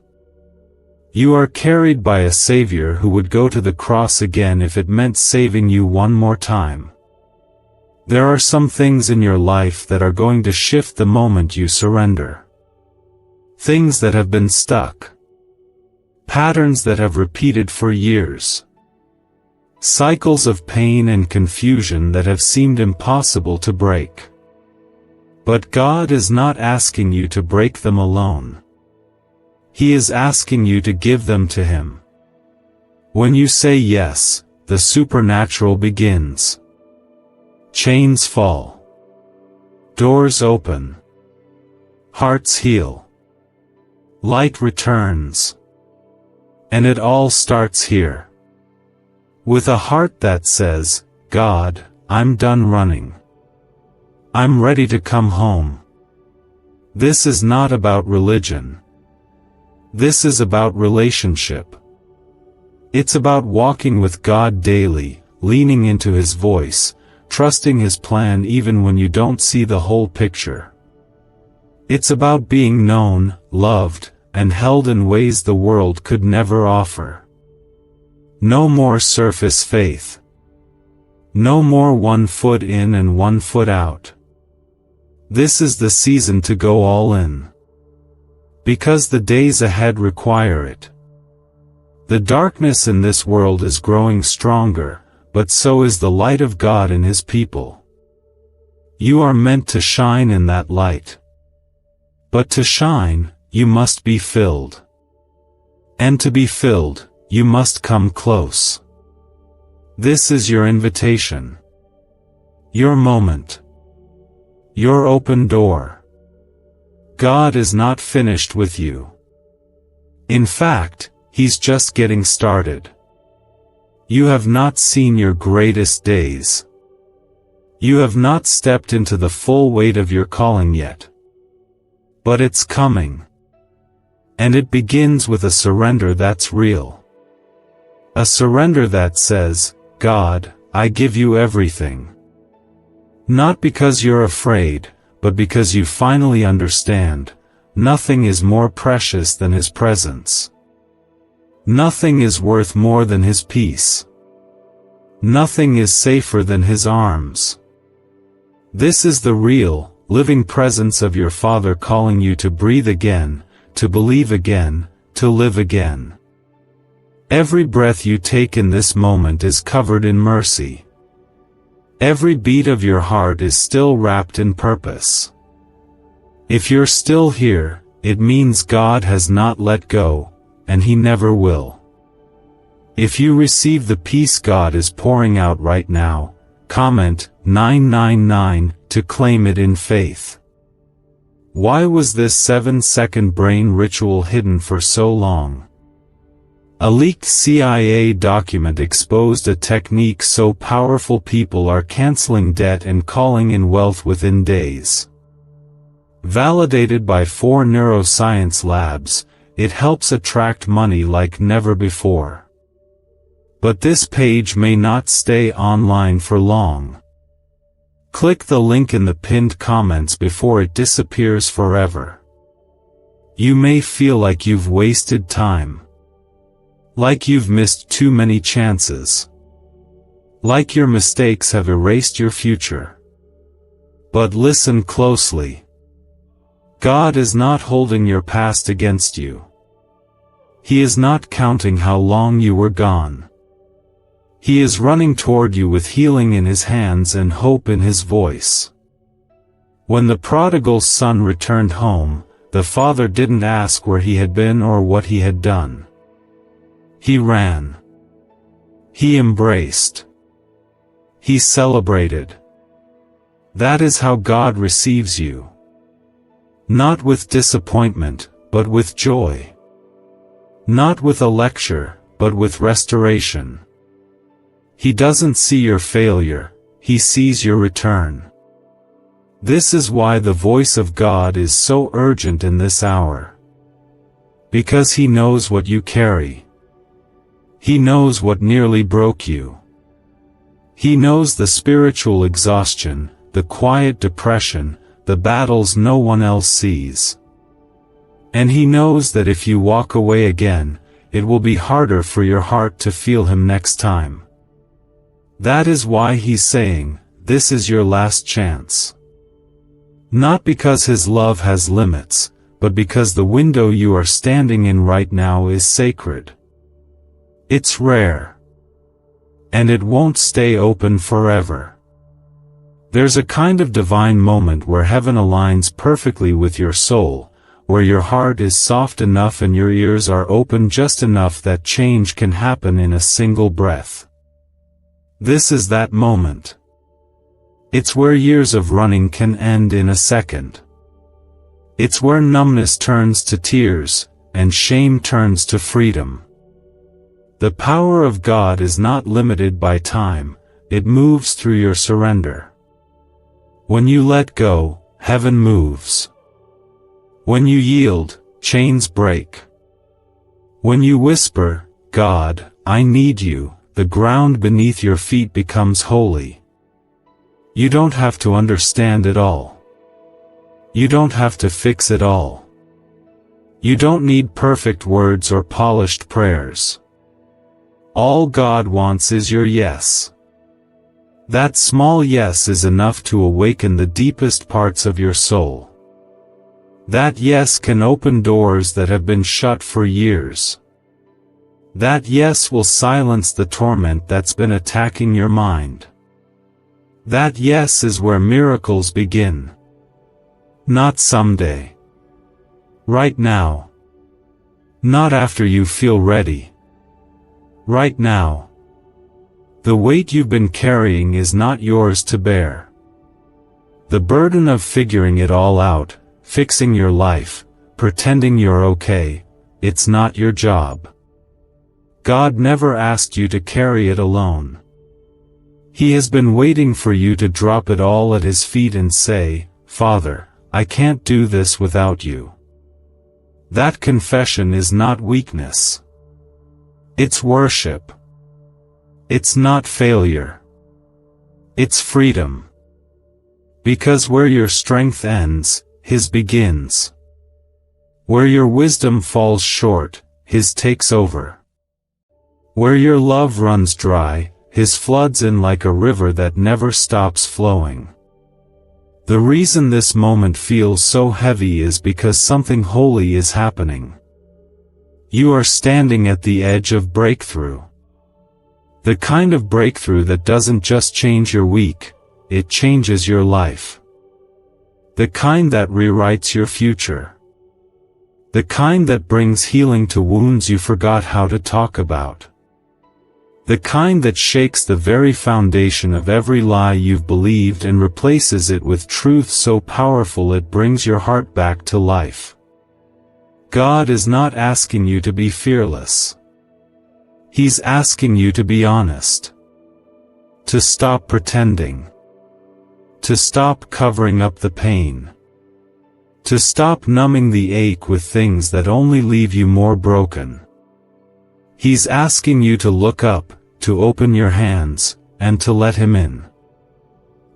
You are carried by a Savior who would go to the cross again if it meant saving you one more time. There are some things in your life that are going to shift the moment you surrender. Things that have been stuck. Patterns that have repeated for years. Cycles of pain and confusion that have seemed impossible to break. But God is not asking you to break them alone. He is asking you to give them to Him. When you say yes, the supernatural begins. Chains fall. Doors open. Hearts heal. Light returns. And it all starts here. With a heart that says, God, I'm done running. I'm ready to come home. This is not about religion. This is about relationship. It's about walking with God daily, leaning into His voice, trusting His plan even when you don't see the whole picture. It's about being known, loved, and held in ways the world could never offer. No more surface faith. No more 1 foot in and 1 foot out. This is the season to go all in. Because the days ahead require it. The darkness in this world is growing stronger, but so is the light of God in His people. You are meant to shine in that light. But to shine, you must be filled. And to be filled, you must come close. This is your invitation. Your moment. Your open door. God is not finished with you. In fact, He's just getting started. You have not seen your greatest days. You have not stepped into the full weight of your calling yet. But it's coming. And it begins with a surrender that's real. A surrender that says, God, I give you everything. Not because you're afraid, but because you finally understand, nothing is more precious than His presence. Nothing is worth more than His peace. Nothing is safer than His arms. This is the real, living presence of your Father calling you to breathe again, to believe again, to live again. Every breath you take in this moment is covered in mercy. Every beat of your heart is still wrapped in purpose. If you're still here, it means God has not let go, and He never will. If you receive the peace God is pouring out right now, comment 999 to claim it in faith. Why was this 7-second brain ritual hidden for so long? A leaked CIA document exposed a technique so powerful people are canceling debt and calling in wealth within days. Validated by 4 neuroscience labs, it helps attract money like never before. But this page may not stay online for long. Click the link in the pinned comments before it disappears forever. You may feel like you've wasted time. Like you've missed too many chances. Like your mistakes have erased your future. But listen closely. God is not holding your past against you. He is not counting how long you were gone. He is running toward you with healing in His hands and hope in His voice. When the prodigal son returned home, the father didn't ask where he had been or what he had done. He ran. He embraced. He celebrated. That is how God receives you. Not with disappointment, but with joy. Not with a lecture, but with restoration. He doesn't see your failure, He sees your return. This is why the voice of God is so urgent in this hour. Because He knows what you carry. He knows what nearly broke you. He knows the spiritual exhaustion, the quiet depression, the battles no one else sees. And He knows that if you walk away again, it will be harder for your heart to feel Him next time. That is why He's saying, this is your last chance. Not because His love has limits, but because the window you are standing in right now is sacred. It's rare. And it won't stay open forever. There's a kind of divine moment where heaven aligns perfectly with your soul, where your heart is soft enough and your ears are open just enough that change can happen in a single breath. This is that moment. It's where years of running can end in a second. It's where numbness turns to tears, and shame turns to freedom. The power of God is not limited by time, it moves through your surrender. When you let go, heaven moves. When you yield, chains break. When you whisper, God, I need you, the ground beneath your feet becomes holy. You don't have to understand it all. You don't have to fix it all. You don't need perfect words or polished prayers. All God wants is your yes. That small yes is enough to awaken the deepest parts of your soul. That yes can open doors that have been shut for years. That yes will silence the torment that's been attacking your mind. That yes is where miracles begin. Not someday. Right now. Not after you feel ready. Right now. The weight you've been carrying is not yours to bear. The burden of figuring it all out, fixing your life, pretending you're okay, it's not your job. God never asked you to carry it alone. He has been waiting for you to drop it all at His feet and say, Father, I can't do this without you. That confession is not weakness. It's worship. It's not failure. It's freedom. Because where your strength ends, His begins. Where your wisdom falls short, His takes over. Where your love runs dry, His floods in like a river that never stops flowing. The reason this moment feels so heavy is because something holy is happening. You are standing at the edge of breakthrough. The kind of breakthrough that doesn't just change your week, it changes your life. The kind that rewrites your future. The kind that brings healing to wounds you forgot how to talk about. The kind that shakes the very foundation of every lie you've believed and replaces it with truth so powerful it brings your heart back to life. God is not asking you to be fearless. He's asking you to be honest. To stop pretending. To stop covering up the pain. To stop numbing the ache with things that only leave you more broken. He's asking you to look up, to open your hands, and to let Him in.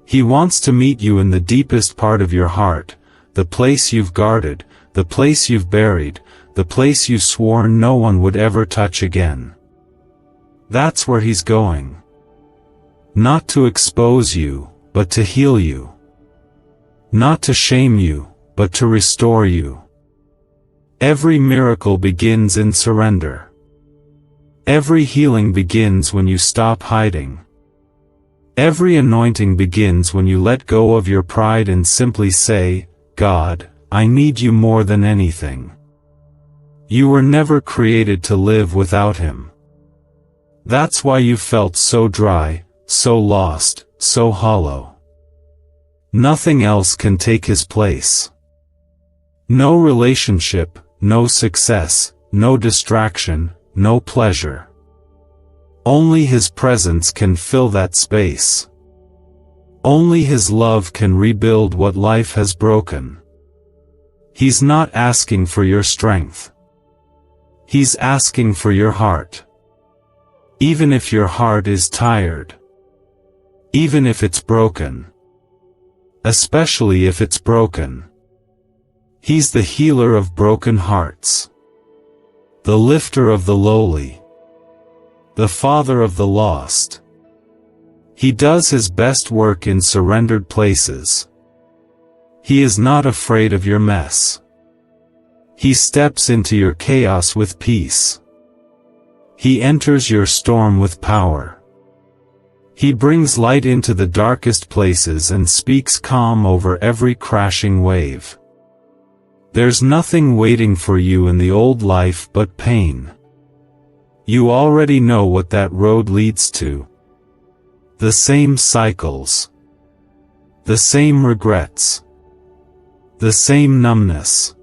He wants to meet you in the deepest part of your heart, the place you've guarded, the place you've buried, the place you swore no one would ever touch again. That's where He's going. Not to expose you, but to heal you. Not to shame you, but to restore you. Every miracle begins in surrender. Every healing begins when you stop hiding. Every anointing begins when you let go of your pride and simply say, God, I need you more than anything. You were never created to live without Him. That's why you felt so dry, so lost, so hollow. Nothing else can take his place. No relationship, no success, no distraction, no pleasure. Only his presence can fill that space. Only his love can rebuild what life has broken. He's not asking for your strength. He's asking for your heart. Even if your heart is tired. Even if it's broken. Especially if it's broken. He's the healer of broken hearts. The lifter of the lowly. The father of the lost. He does his best work in surrendered places. He is not afraid of your mess. He steps into your chaos with peace. He enters your storm with power. He brings light into the darkest places and speaks calm over every crashing wave. There's nothing waiting for you in the old life but pain. You already know what that road leads to. The same cycles. The same regrets. The same numbness.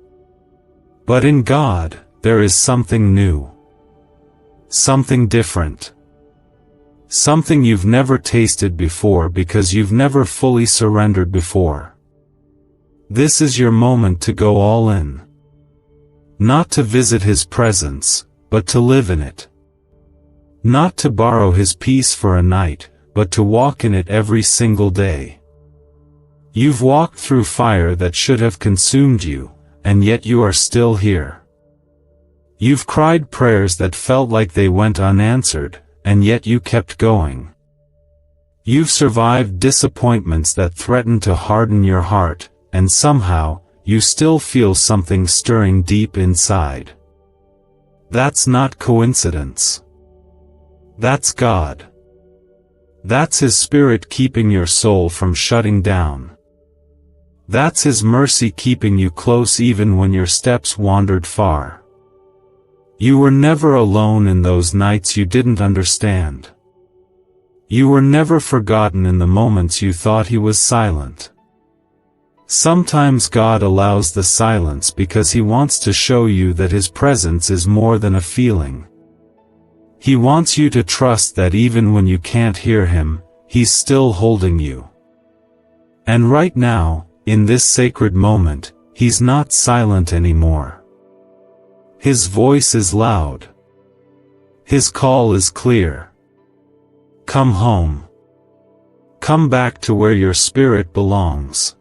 But in God, there is something new. Something different. Something you've never tasted before because you've never fully surrendered before. This is your moment to go all in. Not to visit his presence, but to live in it. Not to borrow his peace for a night, but to walk in it every single day. You've walked through fire that should have consumed you, and yet you are still here. You've cried prayers that felt like they went unanswered, and yet you kept going. You've survived disappointments that threatened to harden your heart, and somehow, you still feel something stirring deep inside. That's not coincidence. That's God. That's His Spirit keeping your soul from shutting down. That's His mercy keeping you close even when your steps wandered far. You were never alone in those nights you didn't understand. You were never forgotten in the moments you thought He was silent. Sometimes God allows the silence because He wants to show you that His presence is more than a feeling. He wants you to trust that even when you can't hear Him, He's still holding you. And right now, in this sacred moment, He's not silent anymore. His voice is loud. His call is clear. Come home. Come back to where your spirit belongs.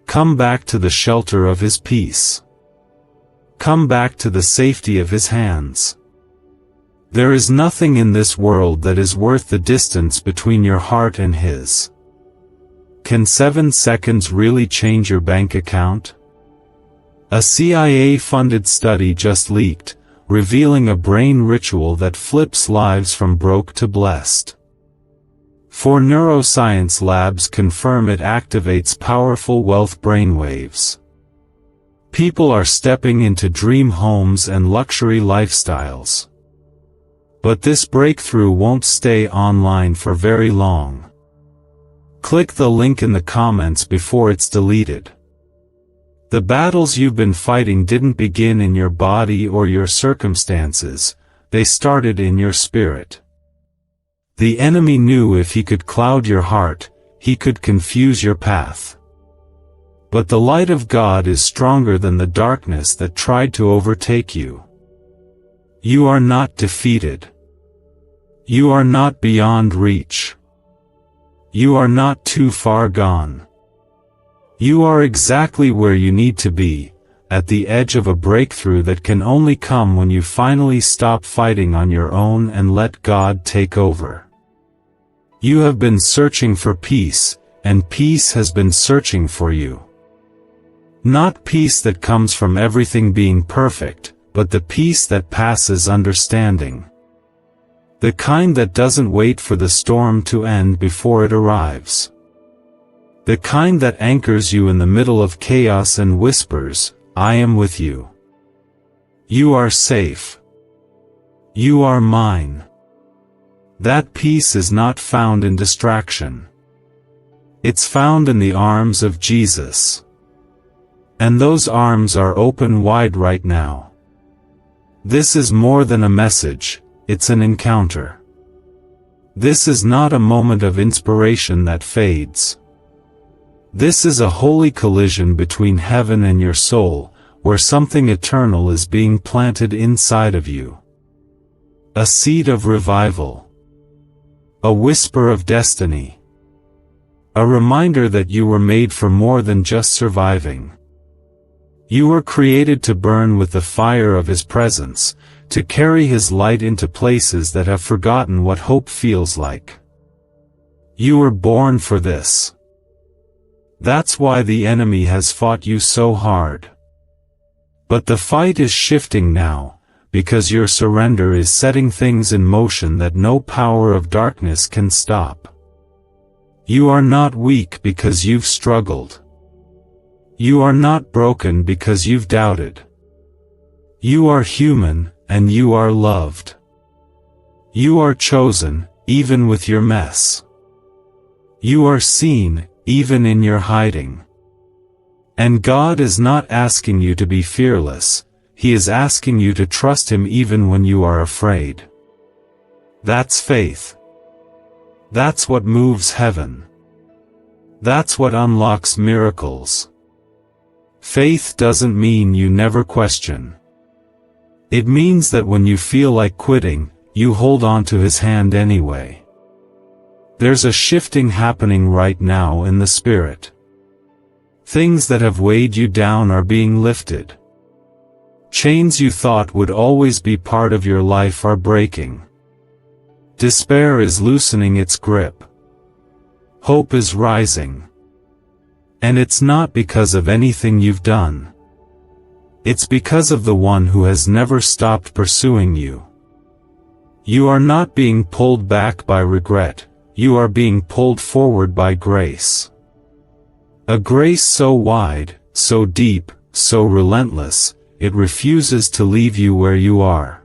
Come back to the shelter of His peace. Come back to the safety of His hands. There is nothing in this world that is worth the distance between your heart and His. Can 7 seconds really change your bank account? A CIA-funded study just leaked, revealing a brain ritual that flips lives from broke to blessed. 4 neuroscience labs confirm it activates powerful wealth brainwaves. People are stepping into dream homes and luxury lifestyles. But this breakthrough won't stay online for very long. Click the link in the comments before it's deleted. The battles you've been fighting didn't begin in your body or your circumstances, they started in your spirit. The enemy knew if he could cloud your heart, he could confuse your path. But the light of God is stronger than the darkness that tried to overtake you. You are not defeated. You are not beyond reach. You are not too far gone. You are exactly where you need to be, at the edge of a breakthrough that can only come when you finally stop fighting on your own and let God take over. You have been searching for peace, and peace has been searching for you. Not peace that comes from everything being perfect, but the peace that passes understanding. The kind that doesn't wait for the storm to end before it arrives. The kind that anchors you in the middle of chaos and whispers, I am with you. You are safe. You are mine. That peace is not found in distraction. It's found in the arms of Jesus. And those arms are open wide right now. This is more than a message, it's an encounter. This is not a moment of inspiration that fades. This is a holy collision between heaven and your soul, where something eternal is being planted inside of you. A seed of revival. A whisper of destiny. A reminder that you were made for more than just surviving. You were created to burn with the fire of His presence, to carry His light into places that have forgotten what hope feels like. You were born for this. That's why the enemy has fought you so hard. But the fight is shifting now, because your surrender is setting things in motion that no power of darkness can stop. You are not weak because you've struggled. You are not broken because you've doubted. You are human, and you are loved. You are chosen, even with your mess. You are seen, even in your hiding. And God is not asking you to be fearless, He is asking you to trust Him even when you are afraid. That's faith. That's what moves heaven. That's what unlocks miracles. Faith doesn't mean you never question. It means that when you feel like quitting, you hold on to His hand anyway. There's a shifting happening right now in the Spirit. Things that have weighed you down are being lifted. Chains you thought would always be part of your life are breaking. Despair is loosening its grip. Hope is rising. And it's not because of anything you've done. It's because of the one who has never stopped pursuing you. You are not being pulled back by regret, you are being pulled forward by grace. A grace so wide, so deep, so relentless, it refuses to leave you where you are.